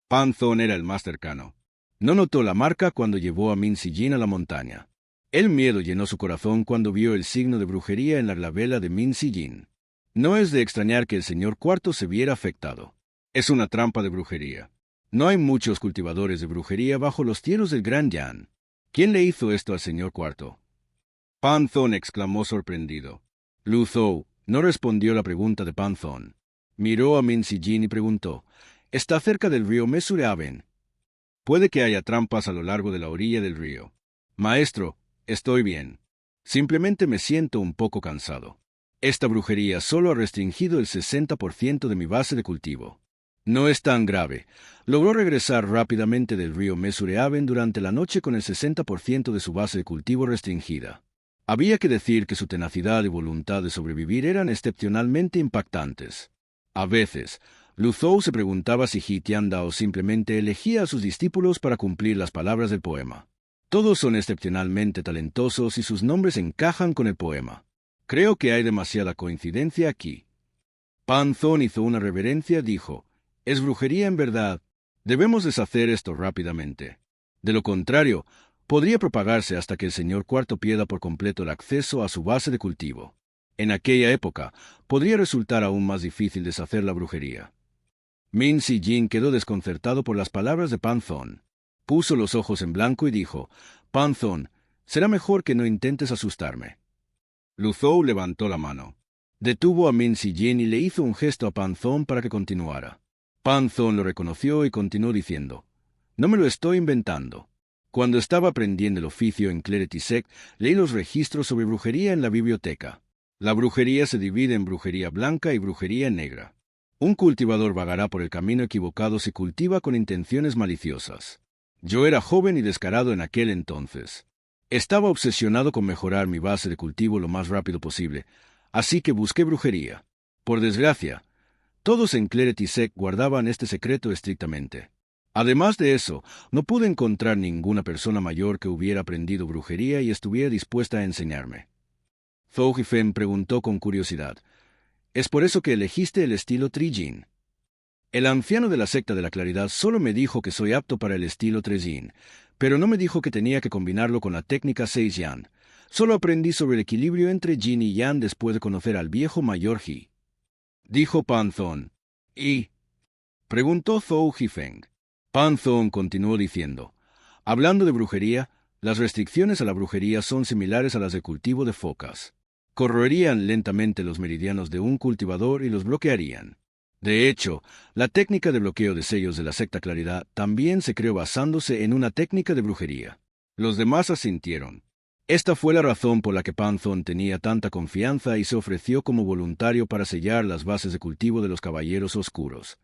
Pan-Zon era el más cercano. No notó la marca cuando llevó a Min-Si-Jin a la montaña. El miedo llenó su corazón cuando vio el signo de brujería en la glabela de Min-Si-Jin. No es de extrañar que el señor Cuarto se viera afectado. Es una trampa de brujería. No hay muchos cultivadores de brujería bajo los cielos del Gran Yan. ¿Quién le hizo esto al señor Cuarto? Pan-Zon exclamó sorprendido. Lu Zhou no respondió la pregunta de Pan-Zon. Miró a Min-Si-Jin y preguntó, «¿Está cerca del río Mesureaben?» «Puede que haya trampas a lo largo de la orilla del río. Maestro, estoy bien. Simplemente me siento un poco cansado. Esta brujería solo ha restringido el 60% de mi base de cultivo. No es tan grave. Logró regresar rápidamente del río Mesureaben durante la noche con el 60% de su base de cultivo restringida. Había que decir que su tenacidad y voluntad de sobrevivir eran excepcionalmente impactantes. A veces, Lu Zhou se preguntaba si He Tiandao simplemente elegía a sus discípulos para cumplir las palabras del poema. Todos son excepcionalmente talentosos y sus nombres encajan con el poema. Creo que hay demasiada coincidencia aquí. Pan-Zon hizo una reverencia y dijo, «Es brujería en verdad. Debemos deshacer esto rápidamente. De lo contrario, podría propagarse hasta que el señor Cuarto pierda por completo el acceso a su base de cultivo. En aquella época, podría resultar aún más difícil deshacer la brujería». Min-Si-Jin quedó desconcertado por las palabras de Pan-Zon. Puso los ojos en blanco y dijo, «Pan-Zon, será mejor que no intentes asustarme». Lu Zhou levantó la mano. Detuvo a Min-Si-Jin y le hizo un gesto a Pan-Zon para que continuara. Pan-Zon lo reconoció y continuó diciendo, «No me lo estoy inventando. Cuando estaba aprendiendo el oficio en Clarity Sect, leí los registros sobre brujería en la biblioteca. La brujería se divide en brujería blanca y brujería negra. Un cultivador vagará por el camino equivocado si cultiva con intenciones maliciosas. Yo era joven y descarado en aquel entonces. Estaba obsesionado con mejorar mi base de cultivo lo más rápido posible, así que busqué brujería. Por desgracia, todos en Clarity Sect guardaban este secreto estrictamente. Además de eso, no pude encontrar ninguna persona mayor que hubiera aprendido brujería y estuviera dispuesta a enseñarme». Zhou Jifeng preguntó con curiosidad, «¿Es por eso que elegiste el estilo Trijin?» «El anciano de la secta de la claridad solo me dijo que soy apto para el estilo Trijin, pero no me dijo que tenía que combinarlo con la técnica 6 Yan. Solo aprendí sobre el equilibrio entre Yin y Yang después de conocer al viejo mayor He», dijo Pan-Zon. «¿Y?» preguntó Zhou Jifeng. Pan-Zon continuó diciendo, «Hablando de brujería, las restricciones a la brujería son similares a las de cultivo de focas. Corroerían lentamente los meridianos de un cultivador y los bloquearían. De hecho, la técnica de bloqueo de sellos de la secta Claridad también se creó basándose en una técnica de brujería». Los demás asintieron. Esta fue la razón por la que Pan-Zon tenía tanta confianza y se ofreció como voluntario para sellar las bases de cultivo de los caballeros oscuros.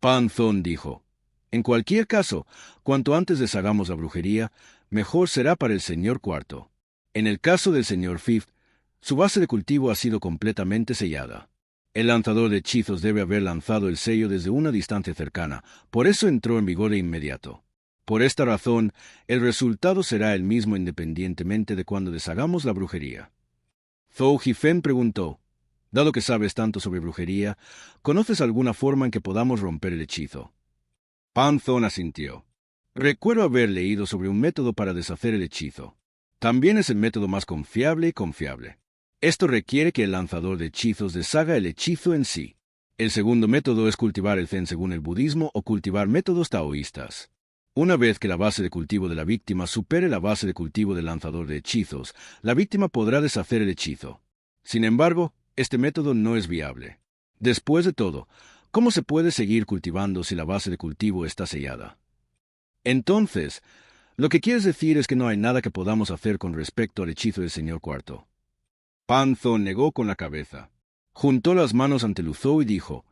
Pan-Zon dijo, «En cualquier caso, cuanto antes deshagamos la brujería, mejor será para el señor Cuarto. En el caso del señor Fifth, su base de cultivo ha sido completamente sellada. El lanzador de hechizos debe haber lanzado el sello desde una distancia cercana, por eso entró en vigor de inmediato. Por esta razón, el resultado será el mismo independientemente de cuando deshagamos la brujería». Zhou Jifeng preguntó, «Dado que sabes tanto sobre brujería, ¿conoces alguna forma en que podamos romper el hechizo?» Pan-Zon asintió. «Recuerdo haber leído sobre un método para deshacer el hechizo. También es el método más confiable y confiable. Esto requiere que el lanzador de hechizos deshaga el hechizo en sí. El segundo método es cultivar el Zen según el budismo o cultivar métodos taoístas. Una vez que la base de cultivo de la víctima supere la base de cultivo del lanzador de hechizos, la víctima podrá deshacer el hechizo. Sin embargo, este método no es viable. Después de todo, ¿cómo se puede seguir cultivando si la base de cultivo está sellada? Entonces, lo que quieres decir es que no hay nada que podamos hacer con respecto al hechizo del señor Cuarto». Pan-Zon negó con la cabeza. Juntó las manos ante Lu Zhou y dijo,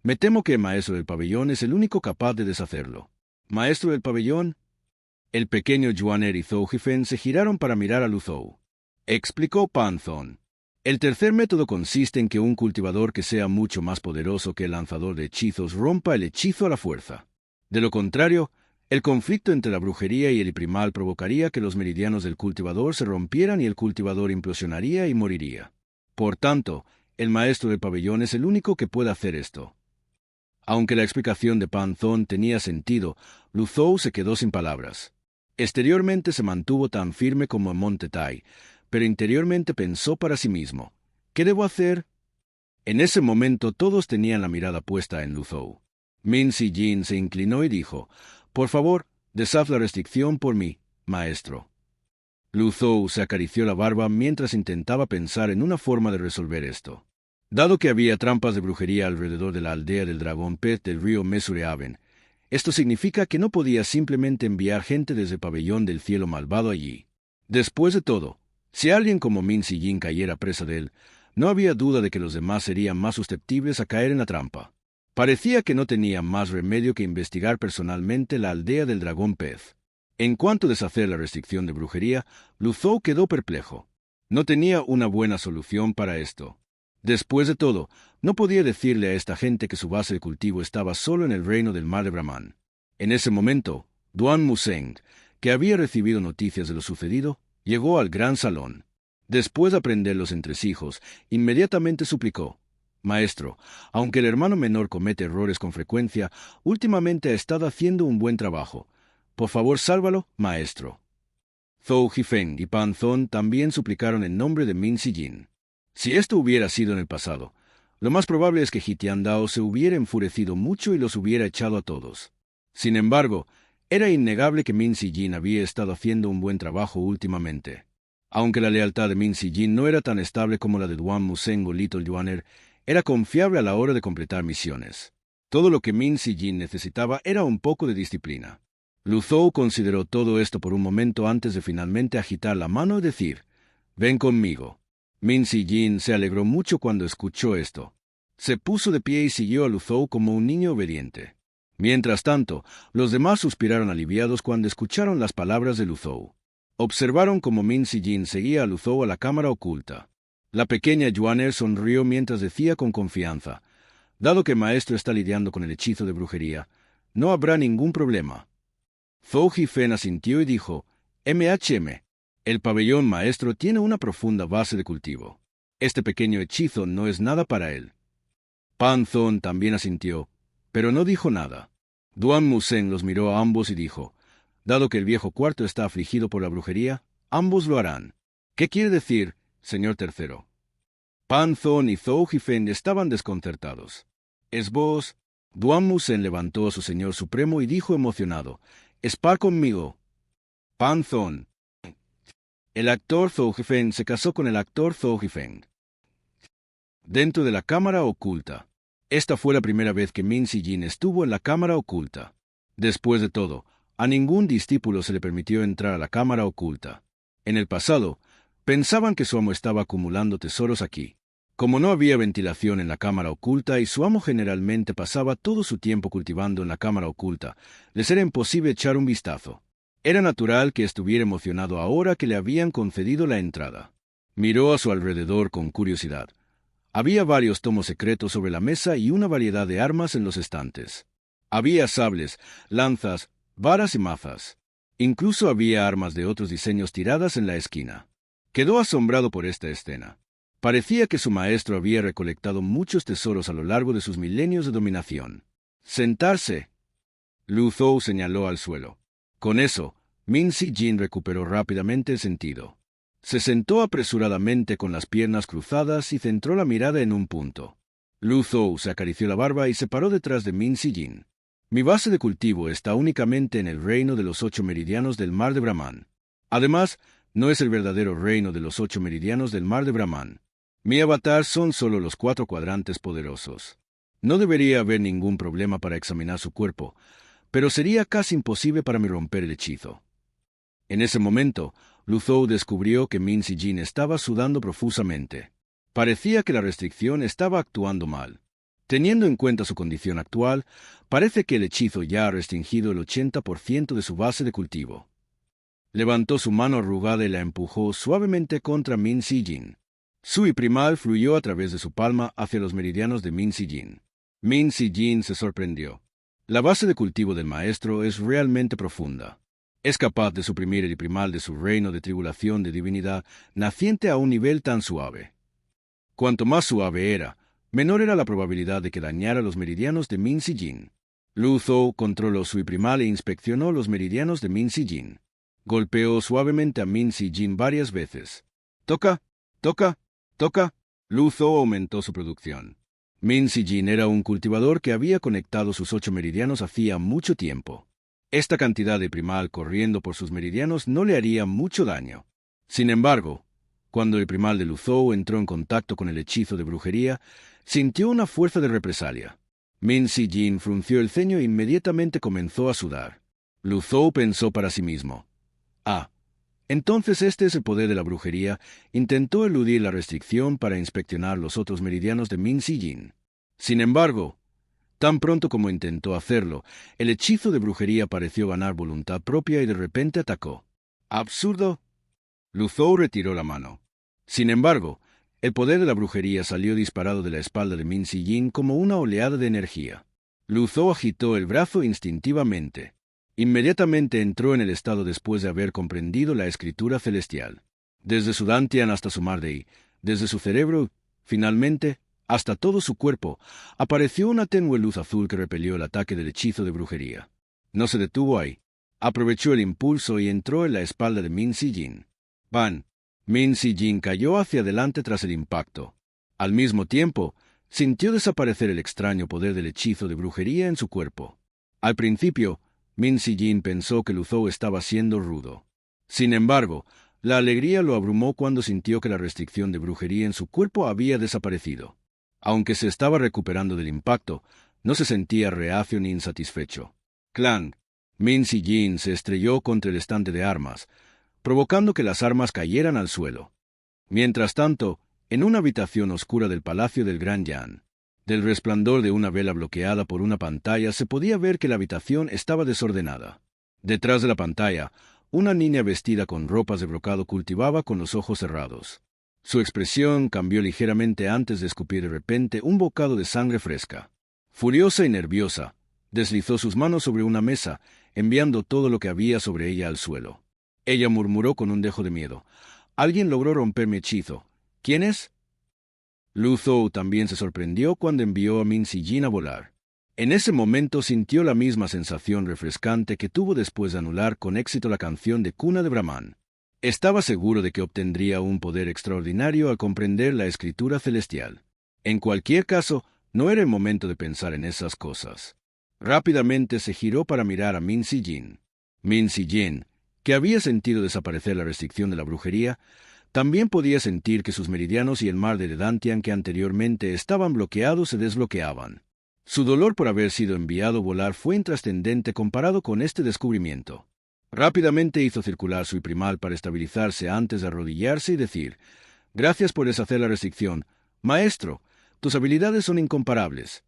«Me temo que el maestro del pabellón es el único capaz de deshacerlo». «¿Maestro del pabellón?» El pequeño Juaner y Zhou Jifeng se giraron para mirar a Lu Zhou. Explicó Pan-Zon. «El tercer método consiste en que un cultivador que sea mucho más poderoso que el lanzador de hechizos rompa el hechizo a la fuerza. De lo contrario, el conflicto entre la brujería y el primal provocaría que los meridianos del cultivador se rompieran y el cultivador implosionaría y moriría. Por tanto, el maestro del pabellón es el único que puede hacer esto». Aunque la explicación de Pan Zon tenía sentido, Lu Zhou se quedó sin palabras. Exteriormente se mantuvo tan firme como en Monte Tai, pero interiormente pensó para sí mismo: ¿qué debo hacer? En ese momento todos tenían la mirada puesta en Lu Zhou. Min Si-jin se inclinó y dijo: «Por favor, deshaz la restricción por mí, maestro». Lu Zhou se acarició la barba mientras intentaba pensar en una forma de resolver esto. Dado que había trampas de brujería alrededor de la aldea del dragón pez del río Mesureaven, esto significa que no podía simplemente enviar gente desde el pabellón del cielo malvado allí. Después de todo, si alguien como Min Si-jin cayera presa de él, no había duda de que los demás serían más susceptibles a caer en la trampa. Parecía que no tenía más remedio que investigar personalmente la aldea del dragón pez. En cuanto a deshacer la restricción de brujería, Lu Zhou quedó perplejo. No tenía una buena solución para esto. Después de todo, no podía decirle a esta gente que su base de cultivo estaba solo en el reino del mar de Brahman. En ese momento, Duan Museng, que había recibido noticias de lo sucedido, llegó al gran salón. Después de aprender los entresijos, inmediatamente suplicó: «Maestro, aunque el hermano menor comete errores con frecuencia, últimamente ha estado haciendo un buen trabajo. Por favor, sálvalo, maestro». Zhou Jifeng y Pan Zon también suplicaron en nombre de Min Si-jin. Si esto hubiera sido en el pasado, lo más probable es que Jitian Dao se hubiera enfurecido mucho y los hubiera echado a todos. Sin embargo, era innegable que Min Si-jin había estado haciendo un buen trabajo últimamente. Aunque la lealtad de Min Si-jin no era tan estable como la de Duan Museng o Little Yuaner, era confiable a la hora de completar misiones. Todo lo que Min Si-jin necesitaba era un poco de disciplina. Lu Zhou consideró todo esto por un momento antes de finalmente agitar la mano y decir: «Ven conmigo». Min Si-jin se alegró mucho cuando escuchó esto. Se puso de pie y siguió a Lu Zhou como un niño obediente. Mientras tanto, los demás suspiraron aliviados cuando escucharon las palabras de Lu Zhou. Observaron cómo Min Si-jin seguía a Lu Zhou a la cámara oculta. La pequeña Yuaner sonrió mientras decía con confianza: «Dado que el maestro está lidiando con el hechizo de brujería, no habrá ningún problema». Zhou Jifeng asintió y dijo: «MHM, el pabellón maestro tiene una profunda base de cultivo. Este pequeño hechizo no es nada para él». Pan Zon también asintió, pero no dijo nada. Duan Museng los miró a ambos y dijo: «Dado que el viejo cuarto está afligido por la brujería, ambos lo harán». «¿Qué quiere decir, señor tercero?» Pan Zon y Zhou Jifeng estaban desconcertados. «¿Es vos?» Duan Museng levantó a su señor supremo y dijo emocionado: «Espar conmigo». Pan Zon. El actor Zhou Jifeng se casó con el actor Zhou Jifeng. Dentro de la cámara oculta. Esta fue la primera vez que Min Si-jin estuvo en la cámara oculta. Después de todo, a ningún discípulo se le permitió entrar a la cámara oculta. En el pasado, pensaban que su amo estaba acumulando tesoros aquí. Como no había ventilación en la cámara oculta y su amo generalmente pasaba todo su tiempo cultivando en la cámara oculta, les era imposible echar un vistazo. Era natural que estuviera emocionado ahora que le habían concedido la entrada. Miró a su alrededor con curiosidad. Había varios tomos secretos sobre la mesa y una variedad de armas en los estantes. Había sables, lanzas, varas y mazas. Incluso había armas de otros diseños tiradas en la esquina. Quedó asombrado por esta escena. Parecía que su maestro había recolectado muchos tesoros a lo largo de sus milenios de dominación. «Sentarse». Lu Zhou señaló al suelo. Con eso, Min Si-jin recuperó rápidamente el sentido. Se sentó apresuradamente con las piernas cruzadas y centró la mirada en un punto. Lu Zhou se acarició la barba y se paró detrás de Min Si-jin. «Mi base de cultivo está únicamente en el reino de los 8 meridianos del mar de Brahman. Además, no es el verdadero reino de los 8 meridianos del mar de Brahman. Mi avatar son solo los 4 cuadrantes poderosos. No debería haber ningún problema para examinar su cuerpo, pero sería casi imposible para mí romper el hechizo». En ese momento, Lu Zhou descubrió que Min Si-jin estaba sudando profusamente. Parecía que la restricción estaba actuando mal. Teniendo en cuenta su condición actual, parece que el hechizo ya ha restringido el 80% de su base de cultivo. Levantó su mano arrugada y la empujó suavemente contra Min Si-jin. Su y primal fluyó a través de su palma hacia los meridianos de Min Si-jin. Min Si-jin se sorprendió. La base de cultivo del maestro es realmente profunda. Es capaz de suprimir el primal de su reino de tribulación de divinidad naciente a un nivel tan suave. Cuanto más suave era, menor era la probabilidad de que dañara los meridianos de Min Si Jin. Lu Zhou controló su primal e inspeccionó los meridianos de Min Si Jin. Golpeó suavemente a Min Si Jin varias veces. Toca, toca, toca. Lu Zhou aumentó su producción. Min Si Jin era un cultivador que había conectado sus 8 meridianos hacía mucho tiempo. Esta cantidad de primal corriendo por sus meridianos no le haría mucho daño. Sin embargo, cuando el primal de Lu Zhou entró en contacto con el hechizo de brujería, sintió una fuerza de represalia. Min Si Jin frunció el ceño e inmediatamente comenzó a sudar. Lu Zhou pensó para sí mismo. Entonces este es el poder de la brujería. Intentó eludir la restricción para inspeccionar los otros meridianos de Min Si Jin. Sin embargo, tan pronto como intentó hacerlo, el hechizo de brujería pareció ganar voluntad propia y de repente atacó. ¡Absurdo! Lu Zhou retiró la mano. Sin embargo, el poder de la brujería salió disparado de la espalda de Min Si Jin como una oleada de energía. Lu Zhou agitó el brazo instintivamente. Inmediatamente entró en el estado después de haber comprendido la escritura celestial. Desde su dantian hasta su mardei, desde su cerebro, finalmente, hasta todo su cuerpo, apareció una tenue luz azul que repelió el ataque del hechizo de brujería. No se detuvo ahí. Aprovechó el impulso y entró en la espalda de Min Si Jin. ¡Bam! Min Si Jin cayó hacia adelante tras el impacto. Al mismo tiempo, sintió desaparecer el extraño poder del hechizo de brujería en su cuerpo. Al principio, Min Si Jin pensó que Lu Zhou estaba siendo rudo. Sin embargo, la alegría lo abrumó cuando sintió que la restricción de brujería en su cuerpo había desaparecido. Aunque se estaba recuperando del impacto, no se sentía reacio ni insatisfecho. ¡Clang! Min Si Jin se estrelló contra el estante de armas, provocando que las armas cayeran al suelo. Mientras tanto, en una habitación oscura del palacio del Gran Yan, del resplandor de una vela bloqueada por una pantalla se podía ver que la habitación estaba desordenada. Detrás de la pantalla, una niña vestida con ropas de brocado cultivaba con los ojos cerrados. Su expresión cambió ligeramente antes de escupir de repente un bocado de sangre fresca. Furiosa y nerviosa, deslizó sus manos sobre una mesa, enviando todo lo que había sobre ella al suelo. Ella murmuró con un dejo de miedo. «Alguien logró romper mi hechizo. ¿Quién es?» Lu Zhou también se sorprendió cuando envió a Min Si Jin a volar. En ese momento sintió la misma sensación refrescante que tuvo después de anular con éxito la canción de cuna de Brahman. Estaba seguro de que obtendría un poder extraordinario al comprender la escritura celestial. En cualquier caso, no era el momento de pensar en esas cosas. Rápidamente se giró para mirar a Min Si Jin. Min Si Jin, que había sentido desaparecer la restricción de la brujería, también podía sentir que sus meridianos y el mar de Dantian que anteriormente estaban bloqueados se desbloqueaban. Su dolor por haber sido enviado a volar fue intrascendente comparado con este descubrimiento. Rápidamente hizo circular su primal para estabilizarse antes de arrodillarse y decir: «Gracias por deshacer la restricción. Maestro, tus habilidades son incomparables».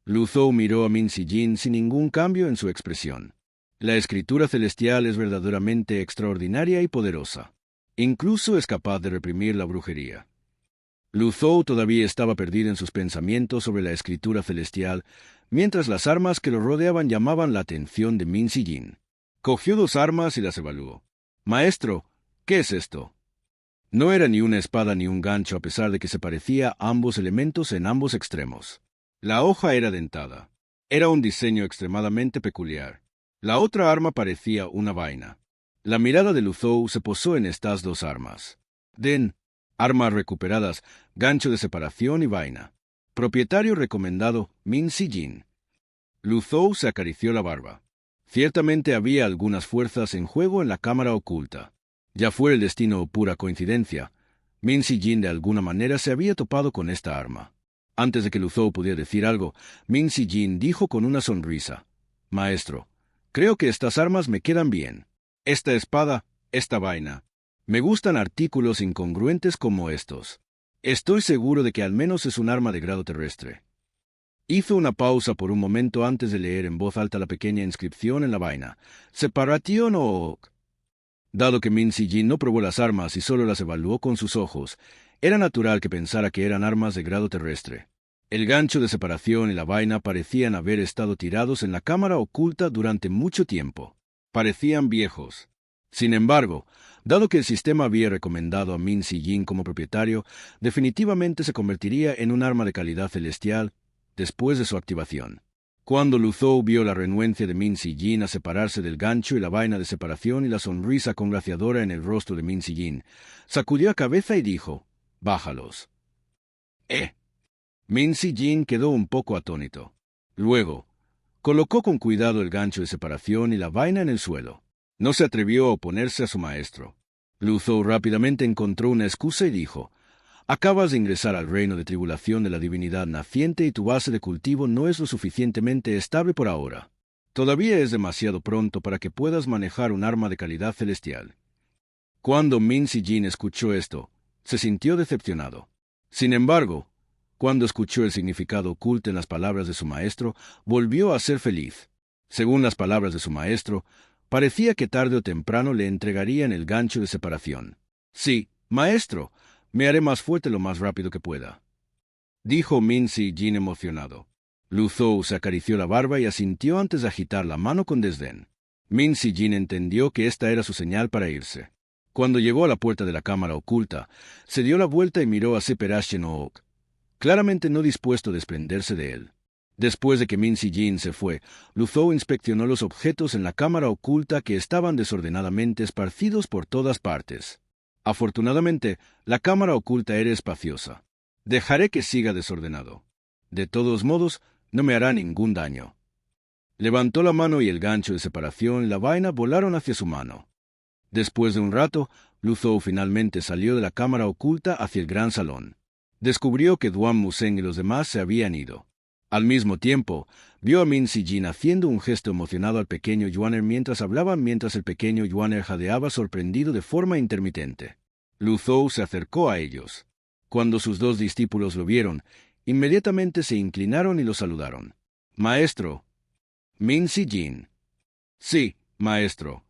Lu Zhou miró a Min Si Jin sin ningún cambio en su expresión. La escritura celestial es verdaderamente extraordinaria y poderosa. Incluso es capaz de reprimir la brujería. Lu Zhou todavía estaba perdido en sus pensamientos sobre la escritura celestial, mientras las armas que lo rodeaban llamaban la atención de Min Si Jin. Cogió 2 armas y las evaluó. «Maestro, ¿qué es esto?» No era ni una espada ni un gancho a pesar de que se parecía a ambos elementos en ambos extremos. La hoja era dentada. Era un diseño extremadamente peculiar. La otra arma parecía una vaina. La mirada de Lu Zhou se posó en estas 2 armas. Armas recuperadas, gancho de separación y vaina. Propietario recomendado, Min Si Jin. Lu Zhou se acarició la barba. Ciertamente había algunas fuerzas en juego en la cámara oculta. Ya fuera el destino o pura coincidencia, Min Si Jin de alguna manera se había topado con esta arma. Antes de que Lu Zhou pudiera decir algo, Min Si Jin dijo con una sonrisa: «Maestro, creo que estas armas me quedan bien. Esta espada, esta vaina. Me gustan artículos incongruentes como estos. Estoy seguro de que al menos es un arma de grado terrestre». Hizo una pausa por un momento antes de leer en voz alta la pequeña inscripción en la vaina. «Separation Oak». Dado que Min Si Jin no probó las armas y solo las evaluó con sus ojos, era natural que pensara que eran armas de grado terrestre. El gancho de separación y la vaina parecían haber estado tirados en la cámara oculta durante mucho tiempo. Parecían viejos. Sin embargo, Dado que el sistema había recomendado a Min Si-jin como propietario, definitivamente se convertiría en un arma de calidad celestial después de su activación. Cuando Lu Zhou vio la renuencia de Min Si-jin a separarse del gancho y la vaina de separación y la sonrisa congraciadora en el rostro de Min Si-jin, sacudió la cabeza y dijo, «Bájalos». Min Si-jin quedó un poco atónito. Luego, colocó con cuidado el gancho de separación y la vaina en el suelo. No se atrevió a oponerse a su maestro. Lu Zhou rápidamente encontró una excusa y dijo, «Acabas de ingresar al reino de tribulación de la divinidad naciente y tu base de cultivo no es lo suficientemente estable por ahora. Todavía es demasiado pronto para que puedas manejar un arma de calidad celestial». Cuando Min Si-jin escuchó esto, se sintió decepcionado. Sin embargo, cuando escuchó el significado oculto en las palabras de su maestro, volvió a ser feliz. Según las palabras de su maestro, parecía que tarde o temprano le entregarían el gancho de separación. «Sí, maestro, me haré más fuerte lo más rápido que pueda», dijo Min Si-jin emocionado. Lu Zhou se acarició la barba y asintió antes de agitar la mano con desdén. Min Si-jin entendió que esta era su señal para irse. Cuando llegó a la puerta de la cámara oculta, se dio la vuelta y miró a Seperashchen-ok, claramente no dispuesto a desprenderse de él. Después de que Min Si-jin se fue, Lu Zhou inspeccionó los objetos en la cámara oculta que estaban desordenadamente esparcidos por todas partes. Afortunadamente, la cámara oculta era espaciosa. «Dejaré que siga desordenado. De todos modos, no me hará ningún daño». Levantó la mano y el gancho de separación y la vaina volaron hacia su mano. Después de un rato, Lu Zhou finalmente salió de la cámara oculta hacia el gran salón. Descubrió que Duan Musen y los demás se habían ido. Al mismo tiempo, vio a Min Si-jin haciendo un gesto emocionado al pequeño Yuaner mientras hablaban mientras el pequeño Yuaner jadeaba sorprendido de forma intermitente. Lu Zhou se acercó a ellos. Cuando sus dos discípulos lo vieron, inmediatamente se inclinaron y lo saludaron. «Maestro». «Min Si-jin». «Sí, maestro.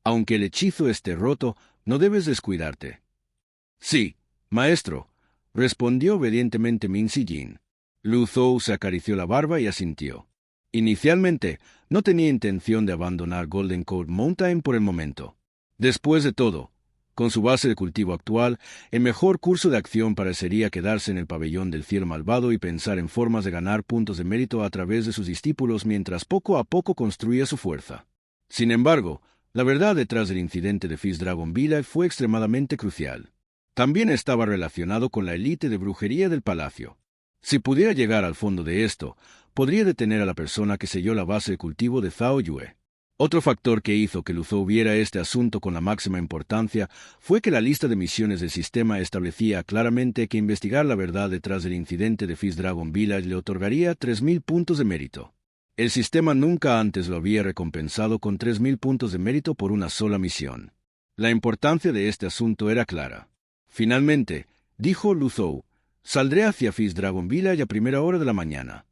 Aunque el hechizo esté roto, no debes descuidarte». «Sí, maestro», respondió obedientemente Min Si-jin. Lu Zhou se acarició la barba y asintió. Inicialmente, no tenía intención de abandonar Golden Code Mountain por el momento. Después de todo, con su base de cultivo actual, el mejor curso de acción parecería quedarse en el pabellón del cielo malvado y pensar en formas de ganar puntos de mérito a través de sus discípulos mientras poco a poco construía su fuerza. Sin embargo, la verdad detrás del incidente de Fizz Dragon Village fue extremadamente crucial. También estaba relacionado con la élite de brujería del palacio. Si pudiera llegar al fondo de esto, podría detener a la persona que selló la base de cultivo de Zhao Yue. Otro factor que hizo que Lu Zhou viera este asunto con la máxima importancia fue que la lista de misiones del sistema establecía claramente que investigar la verdad detrás del incidente de Fizz Dragon Village le otorgaría 3.000 puntos de mérito. El sistema nunca antes lo había recompensado con 3.000 puntos de mérito por una sola misión. La importancia de este asunto era clara. Finalmente, dijo Lu Zhou, «Saldré hacia Fizz Dragon Village a primera hora de la mañana.